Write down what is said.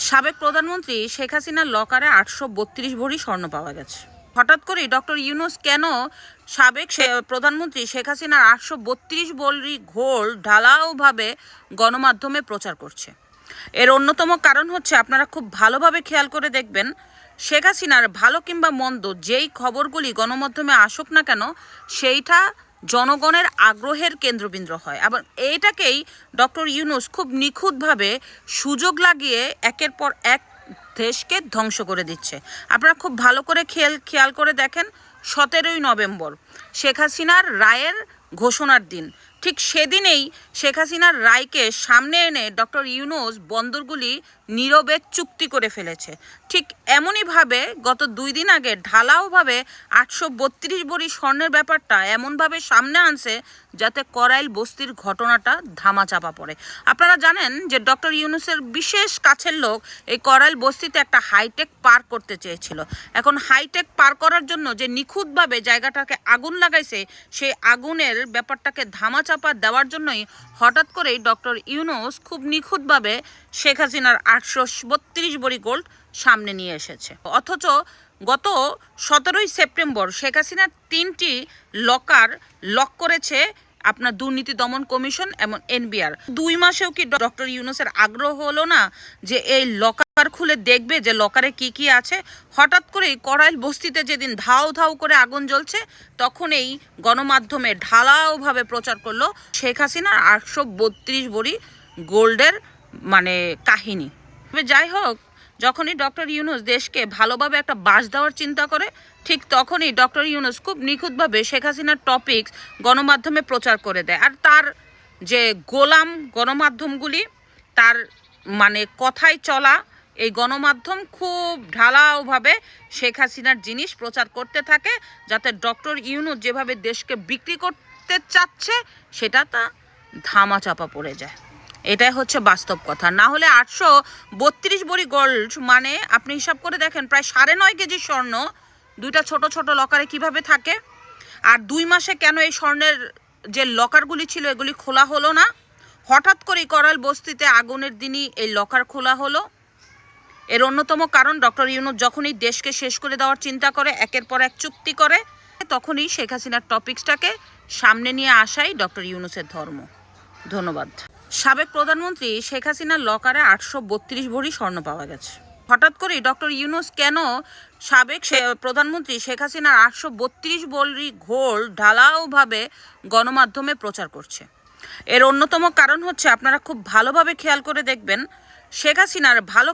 সাবেক প্রধানমন্ত্রী শেখ হাসিনার লকারে 832 ভরি স্বর্ণ পাওয়া গেছে। হঠাৎ করেই ডক্টর ইউনূস কেন সাবেক প্রধানমন্ত্রী শেখ হাসিনার 832 ভরি গোল্ড ঢালাওভাবে গণমাধ্যমে প্রচার করছে? এর অন্যতম কারণ হচ্ছে, আপনারা খুব ভালোভাবে খেয়াল করে দেখবেন, শেখ হাসিনার ভালো কিংবা মন্দ যেই খবরগুলি গণমাধ্যমে আসুক না কেন, সেইটা জনগণের আগ্রহের কেন্দ্রবিন্দু হয়। আবার এইটাকেই ডক্টর ইউনূস খুব নিখুঁতভাবে সুযোগ লাগিয়ে একের পর এক দেশকে ধ্বংস করে দিচ্ছে। আপনারা খুব ভালো করে খেয়াল করে দেখেন, 17ই নভেম্বর শেখ হাসিনার রায়ের ঘোষণার দিন, ঠিক সেদিনেই শেখ হাসিনার রায়কে সামনে এনে ডক্টর ইউনূস বন্দরগুলি নীরবে চুক্তি করে ফেলেছে। ঠিক এমনইভাবে গত 2 দিন আগে ঢালাওভাবে 832 ভরি স্বর্ণের ব্যাপারটা এমনভাবে সামনে আনছে যাতে করাইল বস্তির ঘটনাটা ধামাচাপা পড়ে। আপনারা জানেন যে ডক্টর ইউনূসের বিশেষ কাছের লোক এই করাইল বস্তিতে একটা হাইটেক পার্ক করতে চেয়েছিল। এখন হাইটেক পার্ক করার জন্য যে নিখুঁতভাবে জায়গাটাকে আগুন লাগাইছে, সেই আগুনের ব্যাপারটাকে ধামাচাপা দেওয়ার জন্যই হঠাৎ করেই ডক্টর ইউনূস খুব নিখুঁতভাবে শেখ হাসিনার 832 ভরি গোল্ড সামনে নিয়ে এসেছে। অথচ গত 17ই সেপ্টেম্বর শেখ হাসিনার 3টি লকার লক করেছে আপনার দুর্নীতি দমন কমিশন এবং এনবিআর। 2 মাসেও কি ডক্টর ইউনূসের আগ্রহ হলো না যে এই লকার খুলে দেখবে যে লকারে কি কি আছে? হঠাৎ করেই করাইল বস্তিতে যেদিন ধাউ ধাউ করে আগুন জ্বলছে, তখন এই গণমাধ্যমে ঢালাওভাবে প্রচার করলো শেখ হাসিনার 832 ভরি গোল্ডের কাহিনী। যাই হোক, যখনই ডক্টর ইউনূস দেশকে ভালোভাবে একটা বাস দেওয়ার চিন্তা করে, ঠিক তখনই ডক্টর ইউনূস খুব নিখুঁতভাবে শেখ হাসিনার টপিকস গণমাধ্যমে প্রচার করে দেয়। আর তার যে গোলাম গণমাধ্যমগুলি, তার কথায় চলা এই গণমাধ্যম খুব ঢালাওভাবে শেখ হাসিনার জিনিস প্রচার করতে থাকে, যাতে ডক্টর ইউনূস যেভাবে দেশকে বিক্রি করতে চাচ্ছে সেটা তা ধামাচাপা পড়ে যায়। এটাই হচ্ছে বাস্তব কথা। না হলে 832 ভরি গোল্ড আপনি হিসাব করে দেখেন, প্রায় 9.5 কেজি স্বর্ণ 2টা ছোট ছোট লকারে কিভাবে থাকে? আর 2 মাসে কেন এই স্বর্ণের যে লকারগুলি ছিল এগুলি খোলা হলো না? হঠাৎ করেই করাইল বস্তিতে আগুনের দিনই এই লকার খোলা হলো। এর অন্যতম কারণ, ডক্টর ইউনূস যখনই দেশকে শেষ করে দেওয়ার চিন্তা করে, একের পর এক চুক্তি করে, তখনই শেখ হাসিনার টপিকসটাকে সামনে নিয়ে আসাই ডক্টর ইউনূসের ধর্ম। ধন্যবাদ। সাবেক প্রধানমন্ত্রী শেখ হাসিনার লকারে 832 ভরি স্বর্ণ পাওয়া গেছে। হঠাৎ করেই ডক্টর ইউনূস কেন সাবেক প্রধানমন্ত্রী শেখ হাসিনার 832 ভরি গোল্ড ঢালাওভাবে গণমাধ্যমে প্রচার করছে? এর অন্যতম কারণ হচ্ছে, আপনারা খুব ভালোভাবে খেয়াল করে দেখবেন, শেখ হাসিনার ভালো